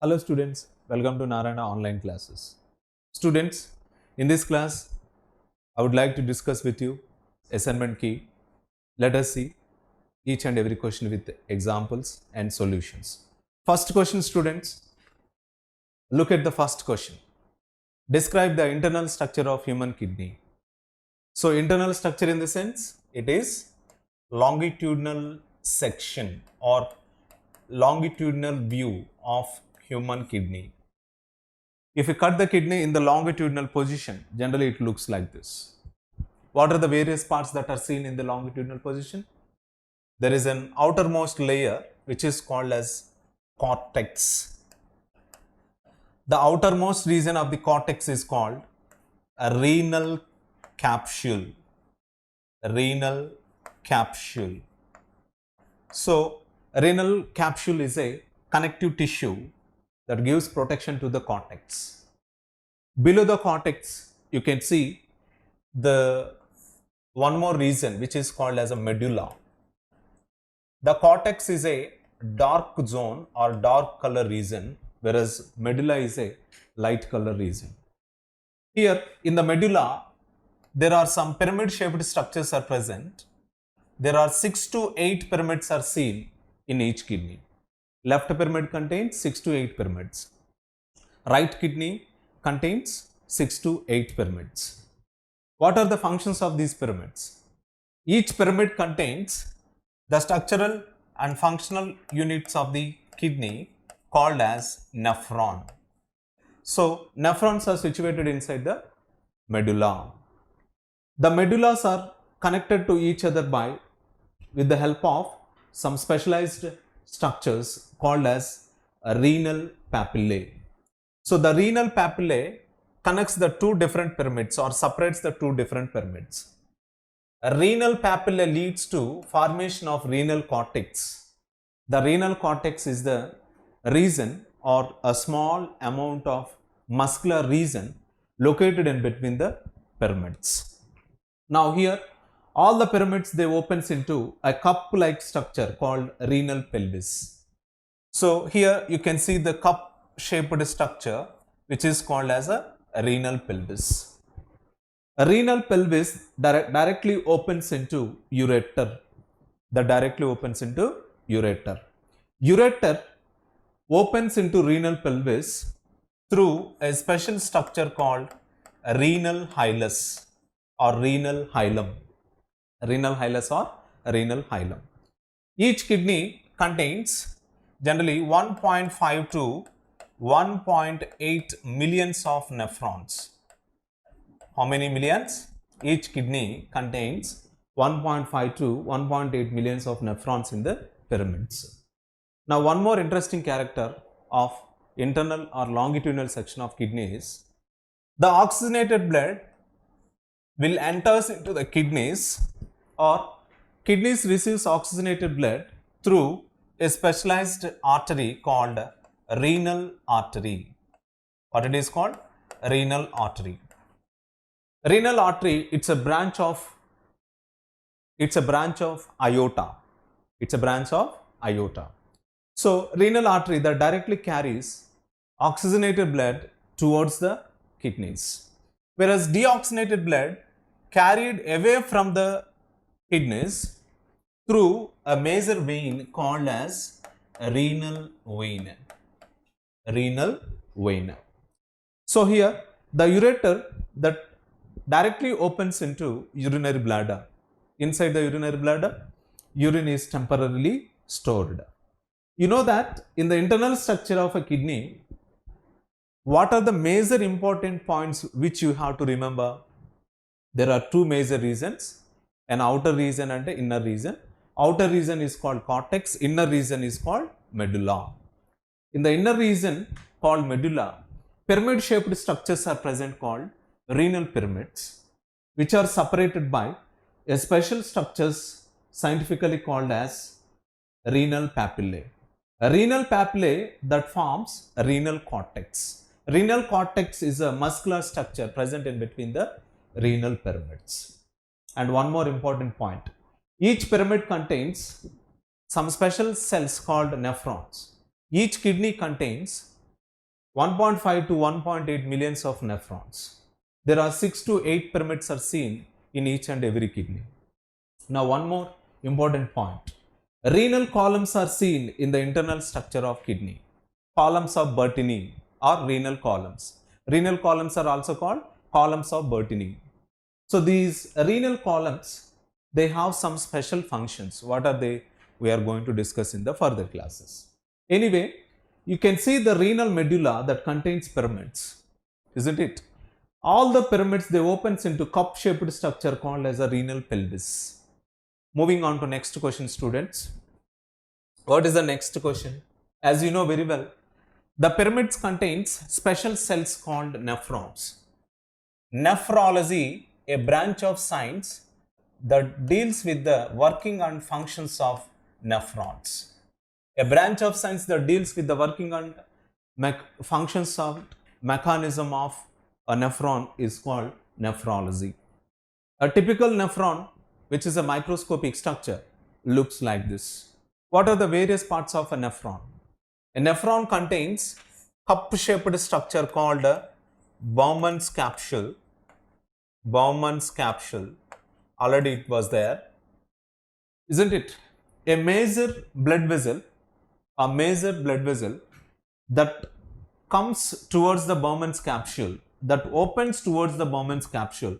Hello students, welcome to Narayana online classes. Students, in this class, I would like to discuss with you assignment key. Let us see each and every question with examples and solutions. First question students, look at the first question. Describe the internal structure of human kidney. So internal structure in the sense, it is longitudinal section or longitudinal view of human kidney. If you cut the kidney in the longitudinal position, generally it looks like this. What are the various parts that are seen in the longitudinal position? There is an outermost layer which is called as cortex. The outermost region of the cortex is called a renal capsule. Renal capsule. So, renal capsule is a connective tissue that gives protection to the cortex. Below the cortex, you can see the one more region which is called as a medulla. The cortex is a dark zone or dark color region, whereas medulla is a light color region. Here in the medulla, there are some pyramid shaped structures are present. There are 6 to 8 pyramids are seen in each kidney. Left pyramid contains 6 to 8 pyramids. Right kidney contains 6 to 8 pyramids. What are the functions of these pyramids? Each pyramid contains the structural and functional units of the kidney called as nephron. So, nephrons are situated inside the medulla. The medullas are connected to each other with the help of some specialized structures called as renal papillae. So, the renal papillae connects the two different pyramids or separates the two different pyramids. A renal papillae leads to formation of renal cortex. The renal cortex is the region or a small amount of muscular region located in between the pyramids. Now here all the pyramids they opens into a cup-like structure called renal pelvis. So here you can see the cup-shaped structure which is called as a renal pelvis. A renal pelvis directly opens into ureter. That directly opens into ureter. Ureter opens into renal pelvis through a special structure called renal hilus or renal hilum. Renal hilus or renal hilum. Each kidney contains generally 1.5 to 1.8 millions of nephrons. How many millions? Each kidney contains 1.5 to 1.8 millions of nephrons in the pyramids. Now, one more interesting character of internal or longitudinal section of kidney is the oxygenated blood will enters into the kidneys or kidneys receives oxygenated blood through a specialized artery called renal artery. What it is called? Renal artery. Renal artery, it's a branch of aorta. It's a branch of aorta. So renal artery that directly carries oxygenated blood towards the kidneys, whereas deoxygenated blood carried away from the kidneys through a major vein called as renal vein. Renal vein. So here the ureter that directly opens into urinary bladder. Inside the urinary bladder, urine is temporarily stored. You know that in the internal structure of a kidney, what are the major important points which you have to remember? There are two major regions, an outer region and an inner region. Outer region is called cortex, inner region is called medulla. In the inner region called medulla, pyramid shaped structures are present called renal pyramids, which are separated by a special structures scientifically called as renal papillae. A renal papillae that forms a renal cortex. Renal cortex is a muscular structure present in between the renal pyramids. And one more important point. Each pyramid contains some special cells called nephrons. Each kidney contains 1.5 to 1.8 millions of nephrons. There are 6 to 8 pyramids are seen in each and every kidney. Now one more important point. Renal columns are seen in the internal structure of kidney. Columns of Bertini or renal columns. Renal columns are also called columns of Bertini. So these renal columns, they have some special functions. What are they? We are going to discuss in the further classes. Anyway, you can see the renal medulla that contains pyramids, isn't it? All the pyramids, they opens into cup-shaped structure called as a renal pelvis. Moving on to next question, students. What is the next question? As you know very well, the pyramids contains special cells called nephrons. Nephrology, a branch of science that deals with the working and functions of nephrons. A branch of science that deals with the working and functions of mechanism of a nephron is called nephrology. A typical nephron, which is a microscopic structure, looks like this. What are the various parts of a nephron? A nephron contains cup-shaped structure called a Bowman's capsule. Bowman's capsule, already it was there, isn't it? A major blood vessel that comes towards the Bowman's capsule, that opens towards the Bowman's capsule,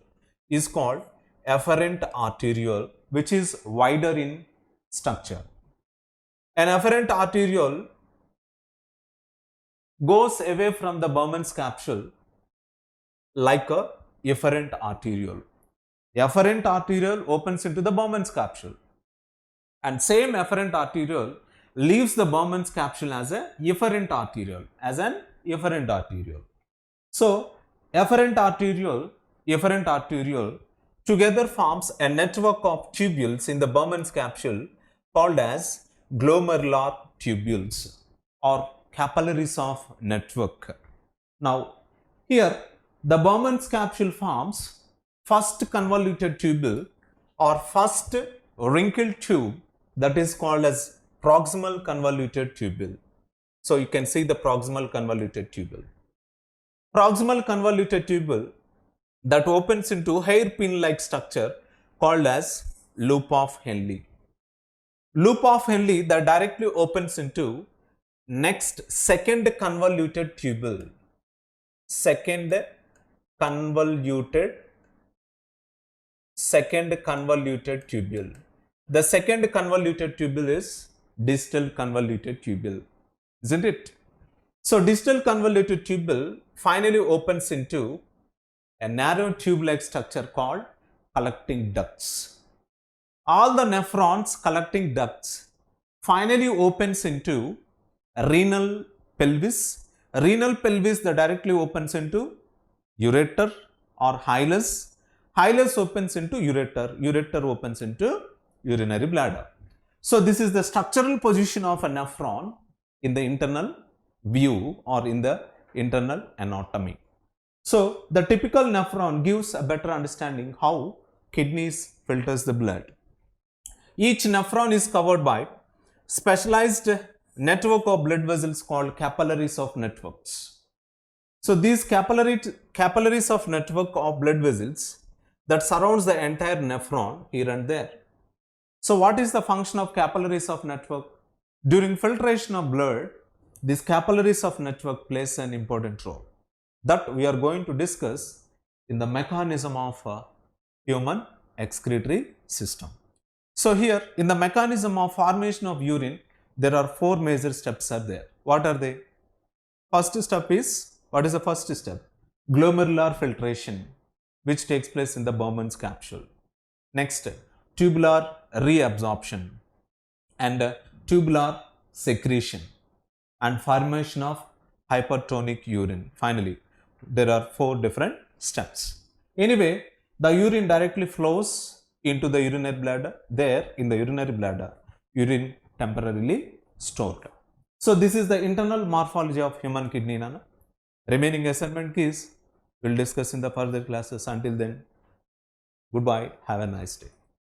is called efferent arteriole, which is wider in structure. An efferent arteriole goes away from the Bowman's capsule like a efferent arteriole. Efferent arteriole opens into the Bowman's capsule, and same efferent arteriole leaves the Bowman's capsule as a efferent arteriole, So, efferent arteriole together forms a network of tubules in the Bowman's capsule called as glomerular tubules or capillaries of network. Now, here the Bowman's capsule forms first convoluted tubule or first wrinkled tube, that is called as proximal convoluted tubule. So you can see the proximal convoluted tubule. Proximal convoluted tubule that opens into hairpin-like structure called as loop of Henle. Loop of Henle that directly opens into next second convoluted tubule. Second convoluted tubule. The second convoluted tubule is distal convoluted tubule, isn't it? So distal convoluted tubule finally opens into a narrow tube-like structure called collecting ducts. All the nephrons collecting ducts finally opens into renal pelvis. Renal pelvis that directly opens into ureter or hilus. Hilus opens into ureter. Ureter opens into urinary bladder. So this is the structural position of a nephron in the internal view or in the internal anatomy. So the typical nephron gives a better understanding how kidneys filters the blood. Each nephron is covered by specialized network of blood vessels called capillaries of networks. So these capillaries of network of blood vessels that surrounds the entire nephron here and there. So what is the function of capillaries of network? During filtration of blood, these capillaries of network plays an important role that we are going to discuss in the mechanism of a human excretory system. So here in the mechanism of formation of urine, there are 4 major steps are there. What are they? First step is, what is the first step? Glomerular filtration, which takes place in the Bowman's capsule. Next, tubular reabsorption and tubular secretion and formation of hypertonic urine. Finally, there are 4 different steps. Anyway, the urine directly flows into the urinary bladder. There in the urinary bladder, urine temporarily stored. So this is the internal morphology of human kidney. Nana. Remaining assignment keys we'll discuss in the further classes. Until then, goodbye. Have a nice day.